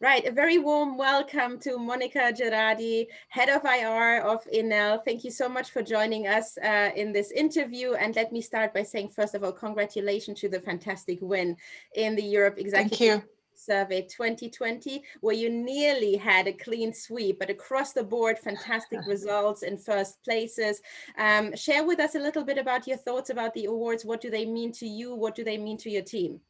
Right, a very warm welcome to Monica Girardi, Head of IR of Enel. Thank you so much for joining us in this interview. And let me start by saying, first of all, congratulations to the fantastic win in the Europe Thank Executive you. Survey 2020, where you nearly had a clean sweep, but across the board, fantastic results in first places. Share with us a little bit about your thoughts about the awards. What do they mean to you? What do they mean to your team?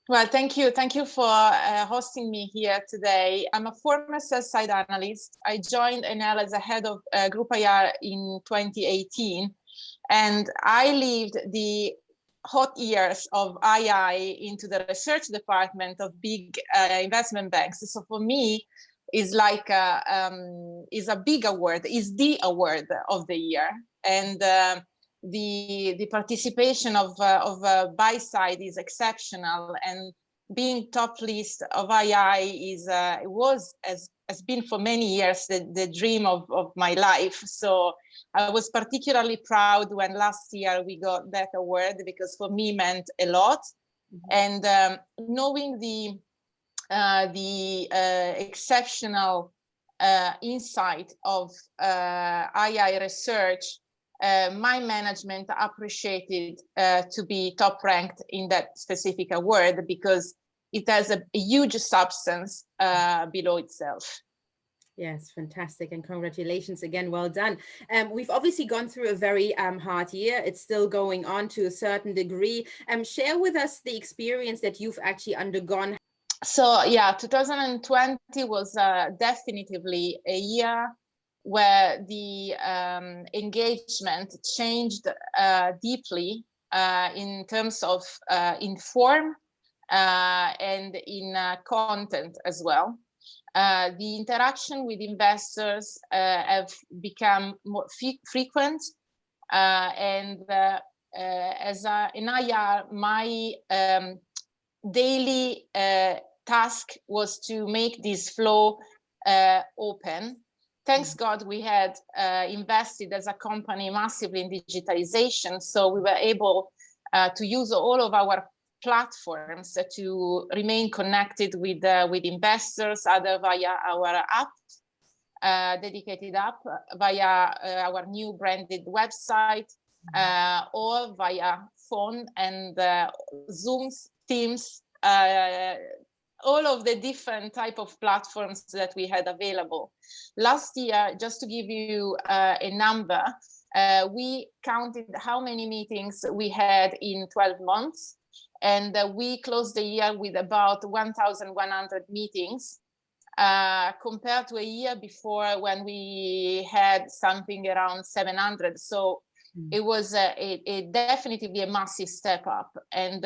Well, thank you. Thank you for hosting me here today. I'm a former sell-side analyst. I joined Enel as a head of Group IR in 2018, and I lived the hot years of II into the research department of big investment banks. So for me, is like is a big award, is the award of the year, and the participation of buy side is exceptional, and being top list of II is has been for many years the dream of my life. So I was particularly proud when last year we got that award, because for me meant a lot. And knowing the exceptional insight of II research, my management appreciated to be top ranked in that specific award, because it has a huge substance below itself. Yes, fantastic. And congratulations again. Well done. We've obviously gone through a very hard year. It's still going on to a certain degree. Share with us the experience that you've actually undergone. So yeah, 2020 was definitively a year where the engagement changed deeply in terms of in form and in content as well. The interaction with investors have become more frequent, and as an IR, my daily task was to make this flow open. Thanks God we had invested as a company massively in digitalization, so we were able to use all of our platforms to remain connected with investors, either via our app, dedicated app, via our new branded website, or via phone and Zooms, Teams, all of the different type of platforms that we had available. Last year, just to give you a number, we counted how many meetings we had in 12 months. And we closed the year with about 1,100 meetings, compared to a year before when we had something around 700. So it was definitely a massive step up. And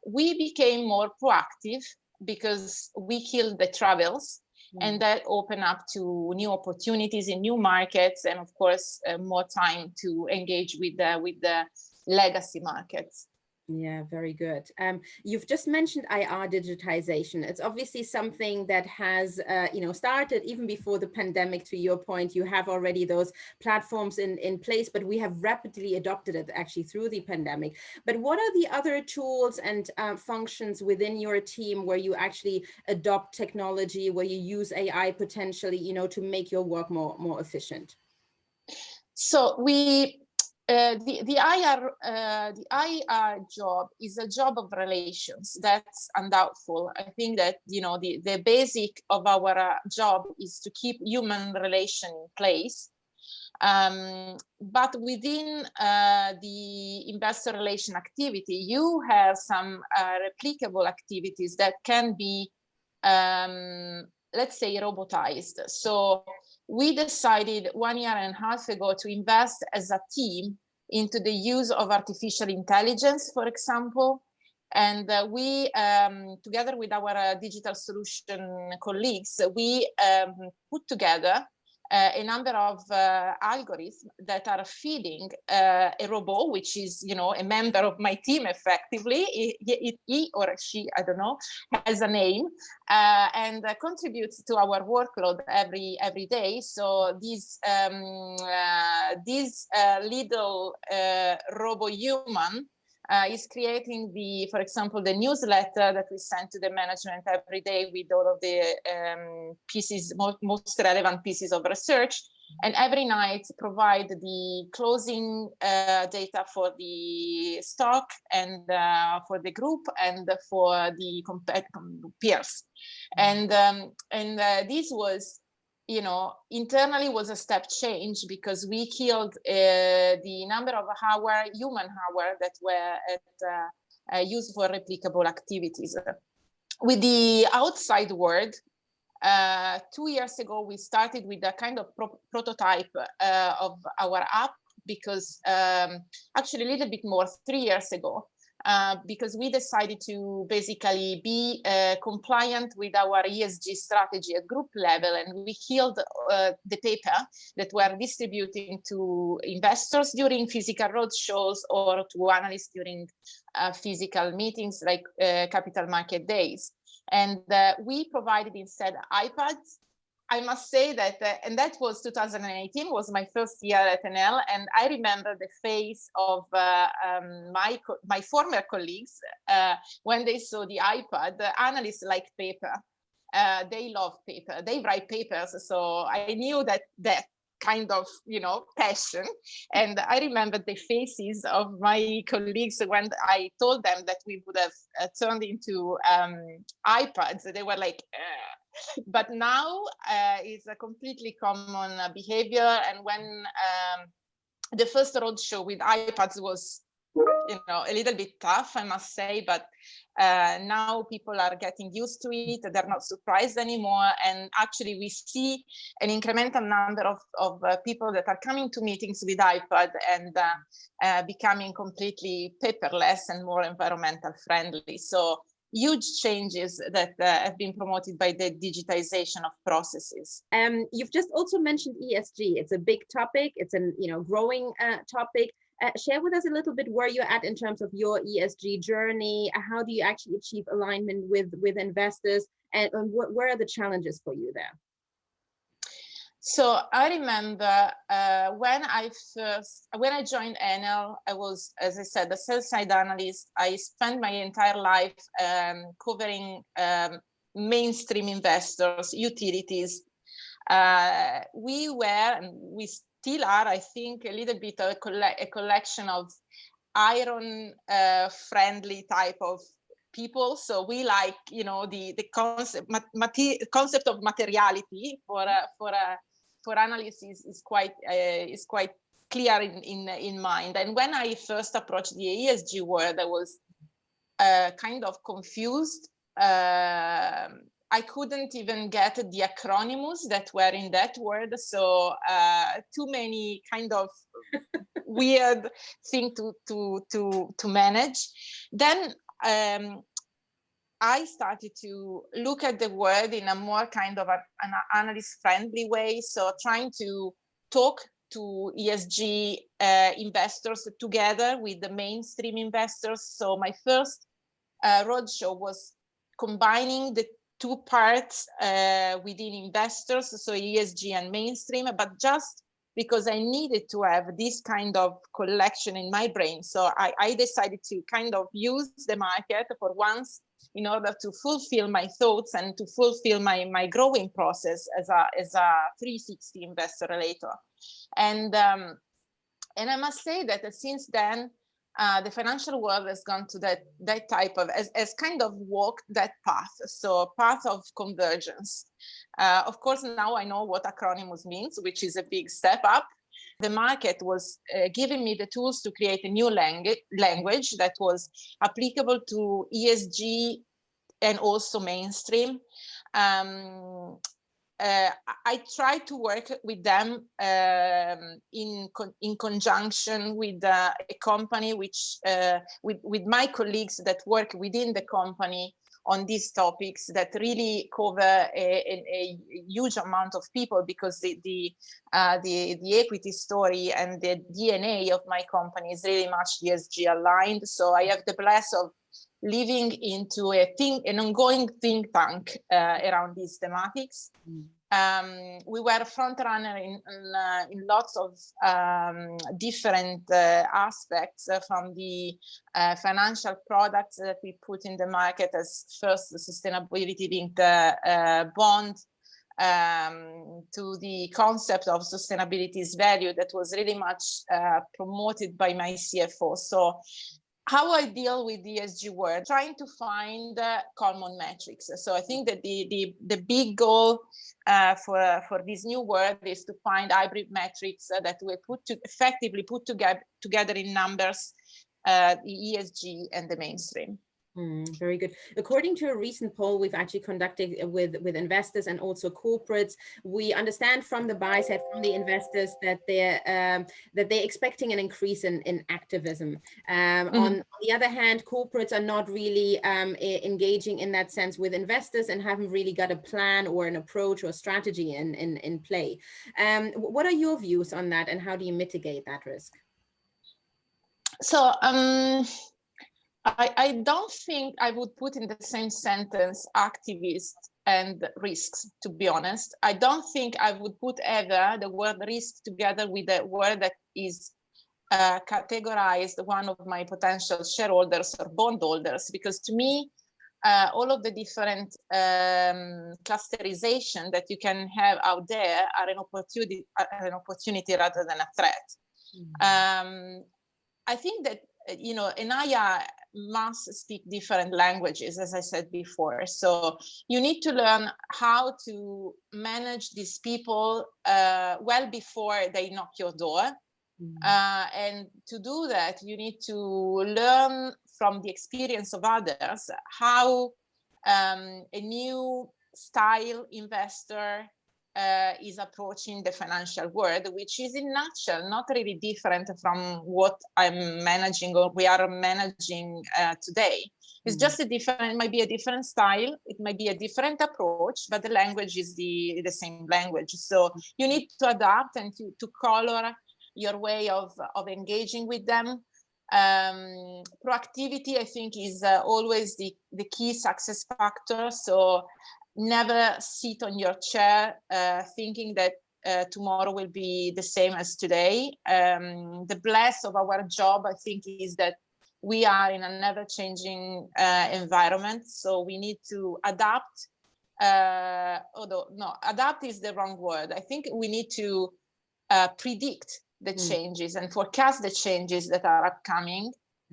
we became more proactive because we killed the travels, and that opened up to new opportunities in new markets, and of course, more time to engage with the legacy markets. Yeah, very good. You've just mentioned IR digitization. It's obviously something that has, started even before the pandemic. To your point, you have already those platforms in place, but we have rapidly adopted it actually through the pandemic. But what are the other tools and functions within your team where you actually adopt technology, where you use AI potentially, to make your work more efficient? So the IR job is a job of relations. That's undoubtful. I think that the basic of our job is to keep human relation in place. But within the investor relation activity, you have some replicable activities that can be, let's say, robotized. So we decided 1.5 years ago to invest as a team into the use of artificial intelligence, for example. And we, together with our digital solution colleagues, we put together a number of algorithms that are feeding a robot, which is, a member of my team effectively. He or she, I don't know, has a name, and contributes to our workload every day. So these little robo-human is creating for example, the newsletter that we send to the management every day with all of the pieces, most relevant pieces of research, and every night provide the closing data for the stock and for the group and for the peers. And this was, internally was a step change, because we killed the number of human hours that were used for replicable activities. With the outside world, 2 years ago, we started with a kind of prototype of our app, because actually a little bit more, 3 years ago, because we decided to basically be compliant with our ESG strategy at group level, and we killed the paper that were distributing to investors during physical roadshows or to analysts during physical meetings like capital market days. And we provided instead iPads. I must say that, and that was 2018, was my first year at Enel, and I remember the face of my former colleagues when they saw the iPad. The analysts like paper, they love paper, they write papers, so I knew that kind of passion. And I remember the faces of my colleagues when I told them that we would have turned into iPads. They were like, but now it's a completely common behavior. And when the first roadshow with iPads was a little bit tough, I must say, but now people are getting used to it. They're not surprised anymore. And actually we see an incremental number of people that are coming to meetings with iPad and becoming completely paperless and more environmental friendly. So huge changes that have been promoted by the digitization of processes. You've just also mentioned ESG. It's a big topic. It's a growing topic. Share with us a little bit where you're at in terms of your ESG journey. How do you actually achieve alignment with investors, and where are the challenges for you there? So I remember when I joined Enel, I was, as I said, a sell-side analyst. I spent my entire life covering mainstream investors, utilities. We were, and we still are, I think, a little bit of a collection of iron-friendly type of people. So we like, the concept of materiality for analysts is quite clear in mind. And when I first approached the ESG world, I was kind of confused. I couldn't even get the acronyms that were in that word. So too many kind of weird thing to manage. Then I started to look at the world in a more kind of an analyst-friendly way. So trying to talk to ESG investors together with the mainstream investors. So my first roadshow was combining the two parts within investors, so ESG and mainstream, but just because I needed to have this kind of collection in my brain. So I decided to kind of use the market for once in order to fulfill my thoughts and to fulfill my growing process as a 360 investor relator. And I must say that since then, the financial world has gone to that type of, has kind of walked that path, so path of convergence. Of course, now I know what acronyms means, which is a big step up. The market was giving me the tools to create a new language that was applicable to ESG and also mainstream. I try to work with them in conjunction with a company, which with my colleagues that work within the company on these topics that really cover a huge amount of people, because the equity story and the DNA of my company is really much ESG aligned. So I have the blessing of living into an ongoing think tank around these thematics. we were a front runner in lots of different aspects, from the financial products that we put in the market as first the sustainability linked bond, to the concept of sustainability is value that was really much promoted by my CFO. So how I deal with the ESG word, trying to find common metrics. So I think that the big goal for this new word is to find hybrid metrics that we effectively put together in numbers, the ESG and the mainstream. Very good. According to a recent poll we've actually conducted with investors and also corporates, we understand from the buy side, from the investors, that they're expecting an increase in activism. On the other hand, corporates are not really engaging in that sense with investors and haven't really got a plan or an approach or strategy in play. What are your views on that, and how do you mitigate that risk? So I don't think I would put in the same sentence activist and risks, to be honest. I don't think I would put ever the word risk together with the word that is categorized one of my potential shareholders or bondholders, because to me, all of the different clusterization that you can have out there are an opportunity rather than a threat. I think that, you know, Enaya must speak different languages, as I said before. So you need to learn how to manage these people well before they knock your door. And to do that, you need to learn from the experience of others how a new style investor is approaching the financial world, which is in a nutshell not really different from what I'm managing or we are managing today. It's just a different, it might be a different style, it might be a different approach, but the language is the same language. So you need to adapt and to color your way of engaging with them. Proactivity, I think, is always the key success factor. So never sit on your chair thinking that tomorrow will be the same as today. The bless of our job, I think, is that we are in a never-changing environment. So we need to adapt. Although, no, adapt is the wrong word. I think we need to predict the changes and forecast the changes that are upcoming,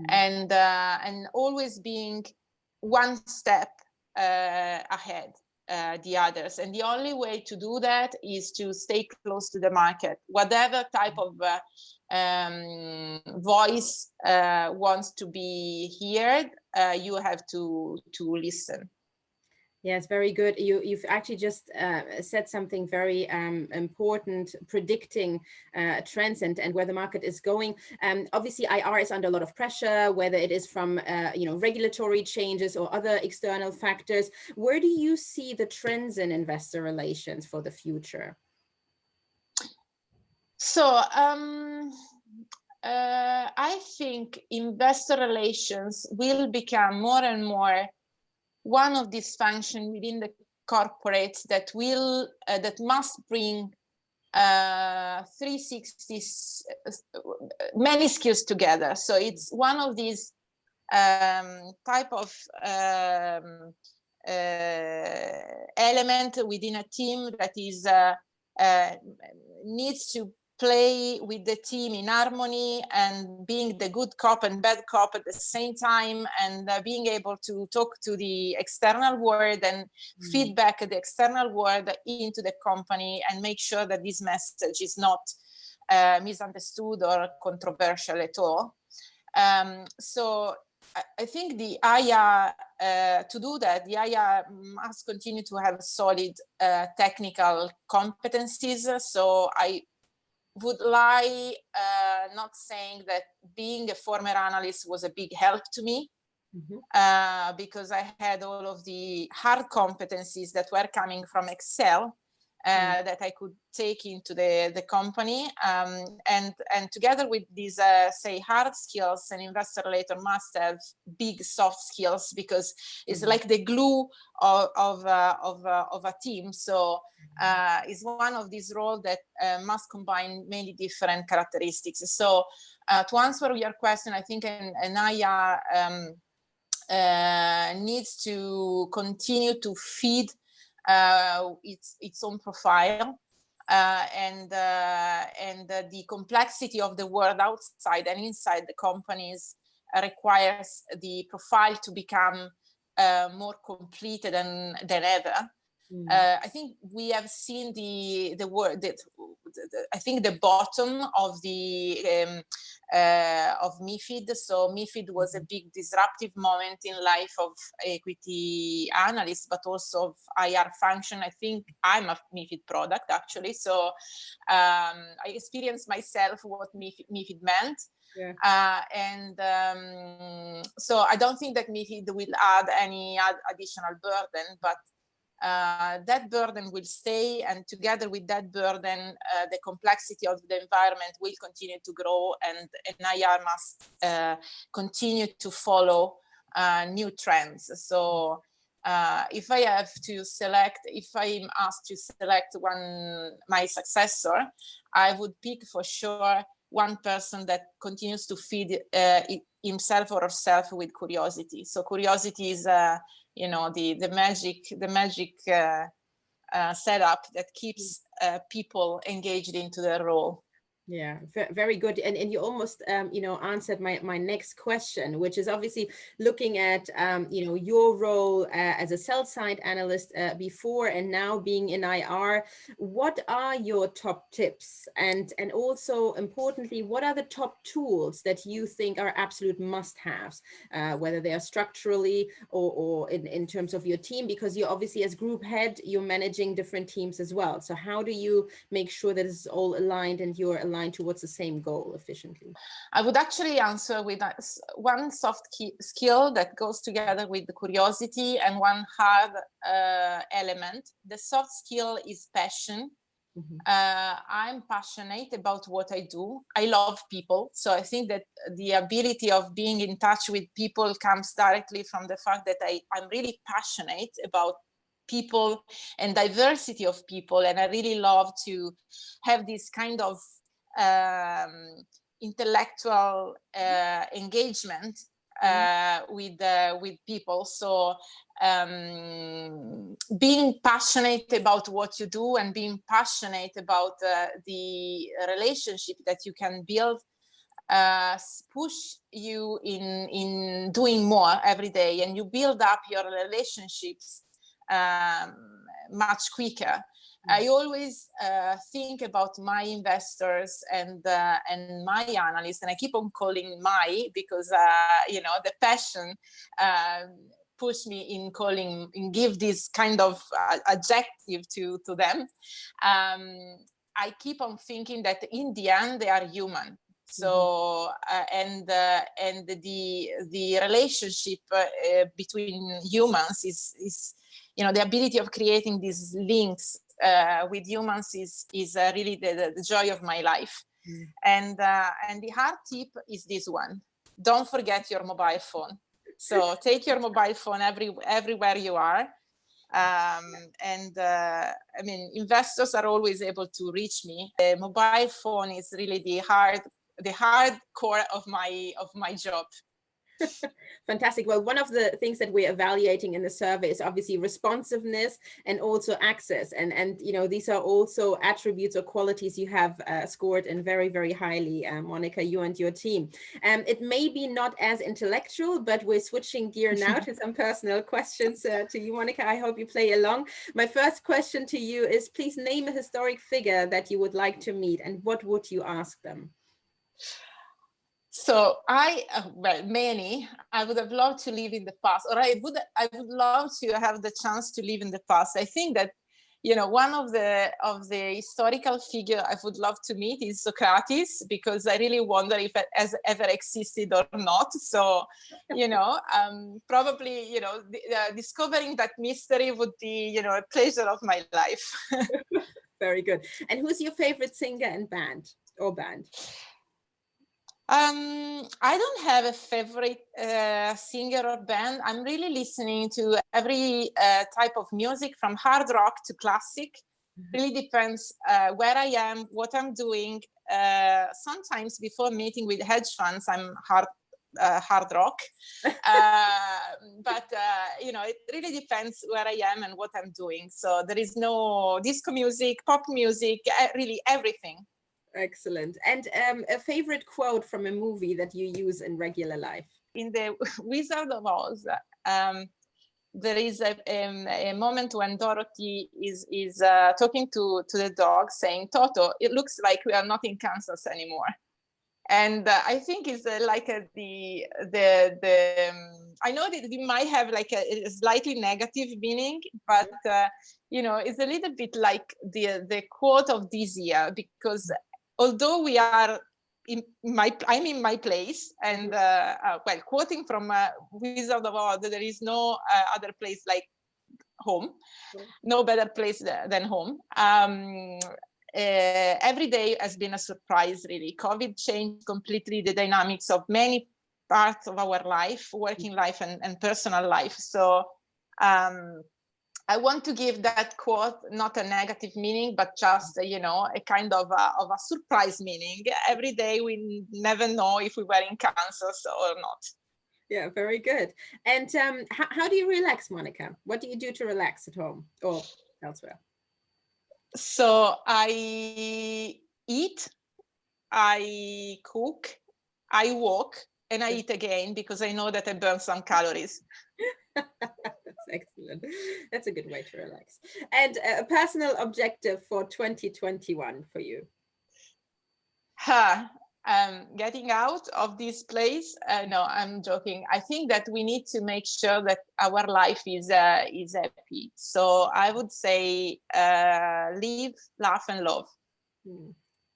and always being one step ahead the others. And the only way to do that is to stay close to the market. Whatever type of voice wants to be heard, you have to listen. Yes, very good. You've actually just said something very important, predicting trends and where the market is going. Obviously, IR is under a lot of pressure, whether it is from regulatory changes or other external factors. Where do you see the trends in investor relations for the future? So I think investor relations will become more and more one of these functions within the corporates that will that must bring 360 many skills together. So it's one of these type of element within a team that is needs to play with the team in harmony and being the good cop and bad cop at the same time, and being able to talk to the external world and feedback the external world into the company and make sure that this message is not misunderstood or controversial at all. So I think the IR, to do that, the IR must continue to have solid technical competencies. So I would lie not saying that being a former analyst was a big help to me, because I had all of the hard competencies that were coming from Excel, that I could take into the company, and together with these say hard skills, an investor later must have big soft skills, because it's like the glue of a team. So is one of these roles that must combine many different characteristics. So to answer your question, I think an IR needs to continue to feed its own profile, and the complexity of the world outside and inside the companies requires the profile to become more completed than ever. I think we have seen the word that I think the bottom of the of MiFID. So MiFID was a big disruptive moment in life of equity analysts, but also of IR function. I think I'm a MiFID product actually. So I experienced myself what MiFID meant. Yeah. So I don't think that MiFID will add any additional burden, but that burden will stay, and together with that burden, the complexity of the environment will continue to grow, and IR must continue to follow new trends. So if I have to select, if I'm asked to select my successor, I would pick for sure one person that continues to feed himself or herself with curiosity. So curiosity is the magic setup that keeps people engaged into their role. Yeah, very good. And you almost, answered my next question, which is obviously looking at, your role as a sell-side analyst before and now being in IR. What are your top tips? And also importantly, what are the top tools that you think are absolute must-haves, whether they are structurally or in terms of your team? Because you obviously, as group head, you're managing different teams as well. So how do you make sure that it's all aligned and you're aligned towards the same goal efficiently? I would actually answer with one soft skill that goes together with the curiosity, and one hard element. The soft skill is passion. Mm-hmm. I'm passionate about what I do. I love people. So I think that the ability of being in touch with people comes directly from the fact that I'm really passionate about people and diversity of people. And I really love to have this kind of intellectual engagement with people. So being passionate about what you do and being passionate about the relationship that you can build push you in doing more every day, and you build up your relationships much quicker. I always think about my investors and my analysts, and I keep on calling my, because the passion push me in calling and give this kind of adjective to them. I keep on thinking that in the end they are human. So and the relationship between humans is the ability of creating these links with humans is really the joy of my life. And the hard tip is this one: don't forget your mobile phone. So take your mobile phone everywhere you are. Investors are always able to reach me. The mobile phone is really the hard core of my job. Fantastic. Well, one of the things that we're evaluating in the survey is obviously responsiveness and also access. And these are also attributes or qualities you have scored in very, very highly, Monica, you and your team. It may be not as intellectual, but we're switching gear now to some personal questions to you, Monica. I hope you play along. My first question to you is, please name a historic figure that you would like to meet, and what would you ask them? So many. I would have loved to live in the past, or I would love to have the chance to live in the past. I think that one of the historical figure I would love to meet is Socrates, because I really wonder if it has ever existed or not. So, probably, discovering that mystery would be, a pleasure of my life. Very good. And who's your favorite singer and band or band? I don't have a favorite singer or band. I'm really listening to every type of music, from hard rock to classic. Really depends where I am, what I'm doing. Sometimes before meeting with hedge funds, I'm hard rock. But it really depends where I am and what I'm doing. So there is no disco music, pop music, really everything. Excellent. And a favorite quote from a movie that you use in regular life? In the Wizard of Oz, there is a moment when Dorothy is talking to the dog, saying, "Toto, it looks like we are not in Kansas anymore." And I think it's I know that it might have like a slightly negative meaning, but it's a little bit like the quote of this year, because although we are I'm in my place, and quoting from Wizard of Oz, there is no other place like home, no better place than home. Every day has been a surprise, really. COVID changed completely the dynamics of many parts of our life, working life and personal life. So I want to give that quote not a negative meaning, but just a kind of a surprise meaning. Every day we never know if we were in Kansas or not. Yeah, very good. And how do you relax, Monica? What do you do to relax at home or elsewhere? So I eat, I cook, I walk, and I eat again, because I know that I burn some calories. That's excellent. That's a good way to relax. And a personal objective for 2021 for you? Getting out of this place. No, I'm joking. I think that we need to make sure that our life is happy. So I would say live, laugh, and love.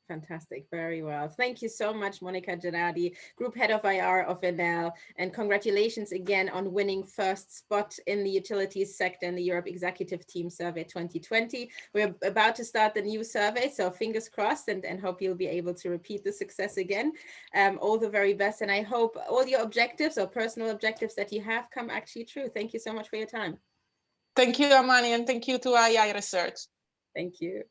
Fantastic. Very well. Thank you so much, Monica Girardi, Group Head of IR of Enel. And congratulations again on winning first spot in the utilities sector in the Europe Executive Team Survey 2020. We're about to start the new survey, so fingers crossed, and hope you'll be able to repeat the success again. All the very best. And I hope all your objectives or personal objectives that you have come actually true. Thank you so much for your time. Thank you, Amani, and thank you to AI Research. Thank you.